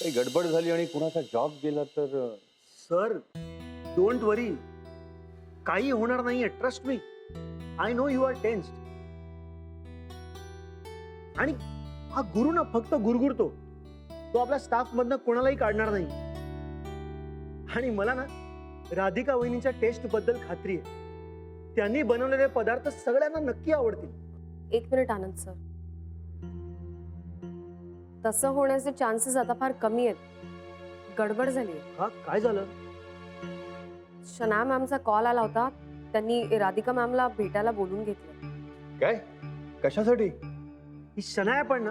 काही गडबड झाली आणि कुणाचा जॉब गेला तर सर डोंट वरी, काही होणार नाहीये. ट्रस्ट मी. I know you are tensed. आणि हा गुरु ना फक्त गुरगुरतो. तो आपल्या स्टाफ मधनं कोणालाही काढणार नाही. आणि मला ना राधिका वहिनीच्या टेस्ट बद्दल खात्री आहे. त्यांनी बनवलेले पदार्थ सगळ्यांना नक्की आवडतील. एक मिनिट आनंद सर, तसं होण्याचे चान्सेस आता फार कमी आहेत. गडबड झाली. हा काय झालं? शना मॅमचा कॉल आला होता. त्यांनी राधिका मॅमला भेटायला बोलून घेतलं. काय कशासाठी? ही शनाया पण ना,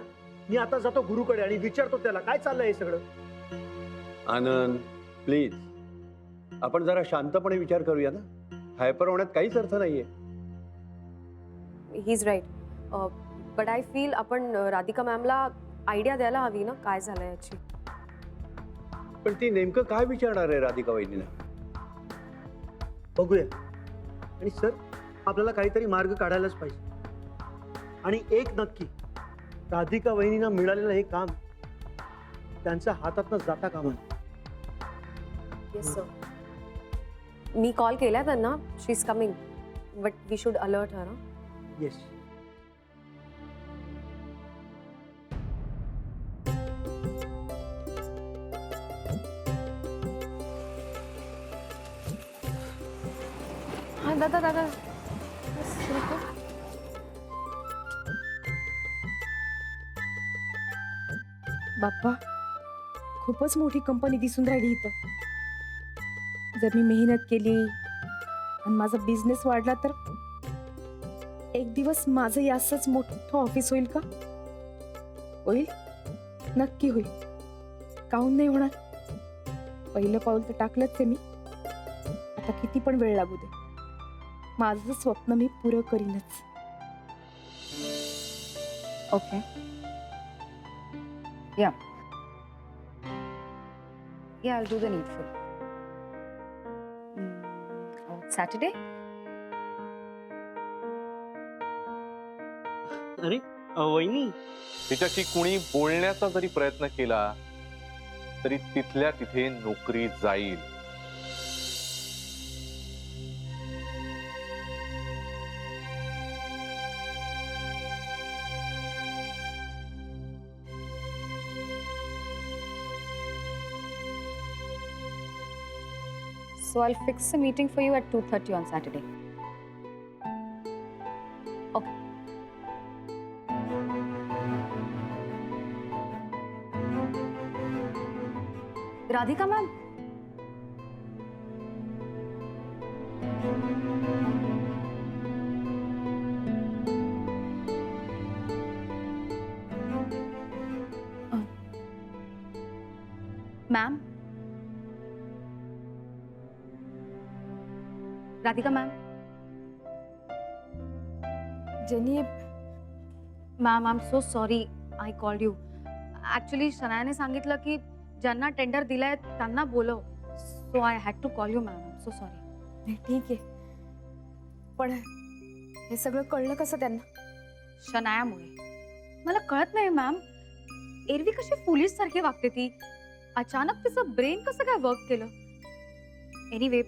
मी आता जातो गुरुकडे आणि विचारतो त्याला काय चाललंय हे सगळं. आनंद प्लीज, आपण जरा शांतपणे विचार करूया ना. हायपर होण्यात काहीच अर्थ नाहीये. He is right, but I feel आपण राधिका मॅमला आयडिया द्यायला हवी ना काय झालंय याची. पण ती नेमकं काय विचारणार आहे राधिका वहिनीला? बघूया. आणि सर आपल्याला काहीतरी मार्ग काढायलाच पाहिजे. आणि एक नक्की, राधिका वहिनींना मिळालेलं हे काम त्यांच्या हातातनं जाता कामा नये. येस सर, मी कॉल केला त्यांना. She is coming, but we should alert her. Yes. हा दादा दादा, बाप्पा, खूपच मोठी कंपनी दिसून राहिली इथं. जर मी मेहनत केली आणि माझा बिझनेस वाढला तर एक दिवस माझंही असंच मोठं ऑफिस होईल का? होईल, नक्की होईल. काहून नाही होणार? पहिलं पाऊल तर टाकलंच आहे मी. आता किती पण वेळ लागू दे, माझं स्वप्न मी पुरं करीनच. Okay. Yeah. Yeah, I'll do the needful. Saturday? अरे वहिनी, तिच्याशी कुणी बोलण्याचा जरी प्रयत्न केला तरी तिथल्या तिथे नोकरी जाईल. So I'll fix a meeting for you at 2:30 on Saturday. Okay. Radhika ma'am. Ma'am. Radhika ma'am. Jenny, ma'am I am so sorry I called you. Actually शनायाने सांगितलं की ज्यांना टेंडर दिलाय त्यांना बोलव. So I had to call you ma'am. I am so sorry. नाही ठीक आहे, पण हे सगळं कळलं कसं त्यांना? शनायामुळे. मला कळत नाही मॅम, एरवी कशी पोलीस सारखी वागते ती, अचानक तिचं ब्रेन कसं काय वर्क केलं. एनिवे,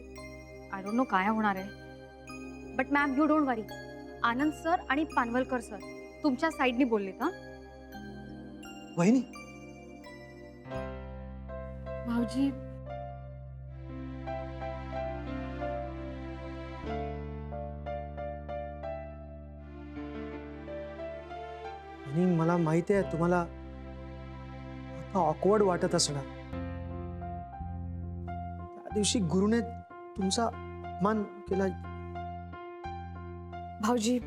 आय डोंट नो काय होणार आहे. But ma'am you don't worry. Anand sir आणि पानवलकर सर तुमच्या साईडनी बोललेत. हा वहिनी, भाऊजी, आणि मला माहिती आहे तुम्हाला आता ऑकवर्ड वाटत असणार. त्या दिवशी गुरुने तुमचा अपमान केला. भाऊजी,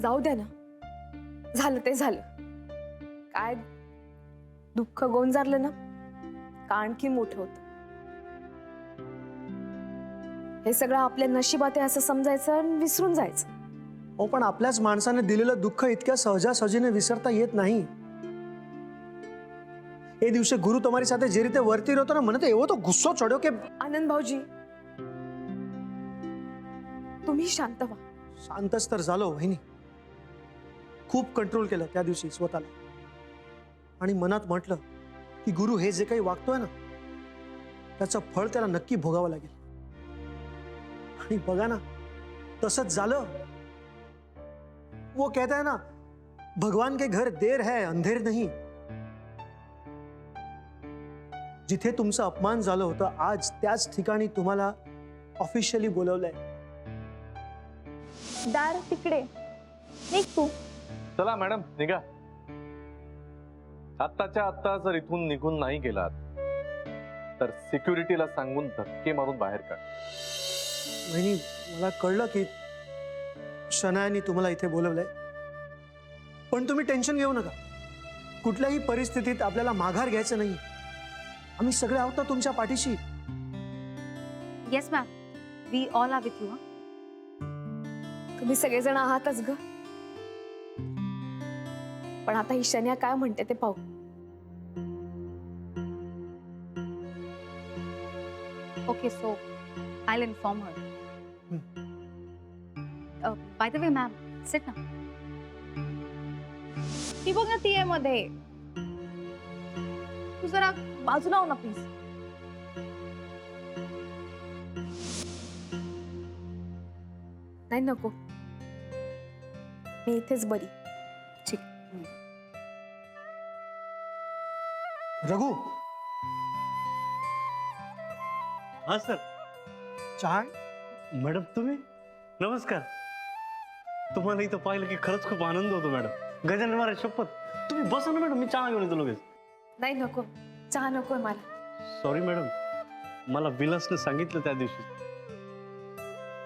जाऊ द्या ना. झालं ते झालं. काय दुःख गोंजारलं ना का आणखी मोठं होतं. हे सगळं आपल्या नशिबात आहे असं समजायचं आणि विसरून जायचं. हो, पण आपल्याच माणसाने दिलेलं दुःख इतक्या सहजासहजीने विसरता येत नाही. એ દિવસે ગુરુ તમારી સાથે જે રીતે વર્તી રહ્યો હતો ને, મને તો એવો તો ગુસ્સો ચડ્યો કે. आनंद भाऊजी, तुम्ही शांत व्हा. शांतच तर झालो वहिनी. खूप कंट्रोल केलं त्या दिवशी स्वतःला. आणि मनात म्हटलं की गुरु हे जे काही वागतोय ना त्याचं फळ त्याला नक्की भोगावं लागेल. आणि बघा ना तसंच झालं. वो कहता है ना भगवान के घर देर है अंधेर नहीं. जिथे तुमचं अपमान झालं होतं आज त्याच ठिकाणी तुम्हाला ऑफिशियली बोलवलंय. दार तिकडे निघ तू. चला मॅडम निघा. आत्ताच्या आत्ता जर इथून निघून नाही गेलात तर सिक्युरिटीला सांगून धक्के मारून बाहेर काढ. वहिनी मला कळलं की शनायाने तुम्हाला इथे बोलवलंय, पण तुम्ही टेन्शन घेऊ नका. कुठल्याही परिस्थितीत आपल्याला माघार घ्यायचं नाही. आम्ही सगळे आहोत ना तुमच्या पाठीशी. Yes ma'am, we all are with you. तुम्ही सगळेजण आहातच ग. पण आता ही शन्या काय म्हणते ते पाहू. Okay, so I will inform her. By the way ma'am, sit ना. ती बघ ना ती आहे मध्ये. तू जरा बाजूला हो ना प्लीज. नाही नको, मी इथेच बरी. रघु हा सर. चहा. मॅडम तुम्ही? नमस्कार. तुम्हाला इथं पाहिलं की खरंच खूप आनंद होतो मॅडम. गजानन महाराज शपथ. तुम्ही बसा ना मॅडम, मी चहा घेऊन येतो लगेच. नाही नको, चहा नकोय मला. सॉरी मॅडम, मला विलासने सांगितलं त्या दिवशी,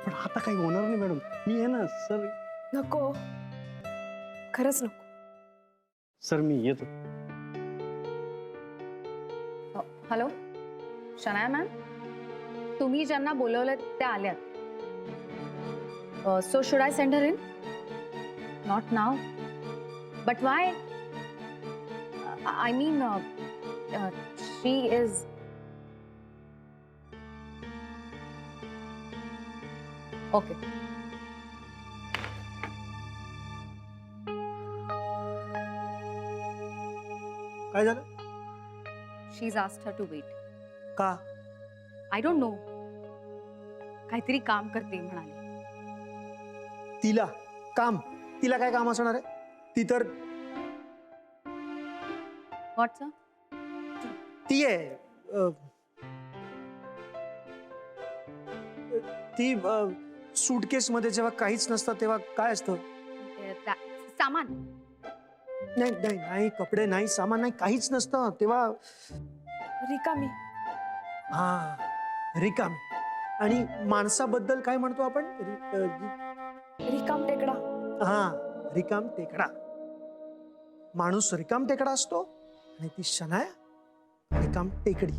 पण आता काही होणार नाही मॅडम. मी आहे ना सर. नको, खरंच नको. सर मी येतो. हॅलो शनाया मॅम, तुम्ही ज्यांना बोलवलं त्या आल्यात. So should I send her in? Not now. But why? I mean she is. Okay. काय झालं? She is asked her to wait. का? I don't know. काहीतरी काम करते म्हणाली. तिला काम? तिला काय काम असणार आहे? ती तर व्हॉट्स? ती आहे ती सूटकेस मध्ये जेव्हा काहीच नसतं तेव्हा काय असतं? सामान. नाही नाही नाही, कपडे नाही, सामान नाही, काहीच नसतं तेव्हा. रिकामी. हा, रिकामी. आणि माणसाबद्दल काय म्हणतो आपण? रिकाम टेकडा. हा, रिकाम टेकडा. माणूस रिकाम टेकडा असतो आणि ती शनाया रिकाम टेकडी.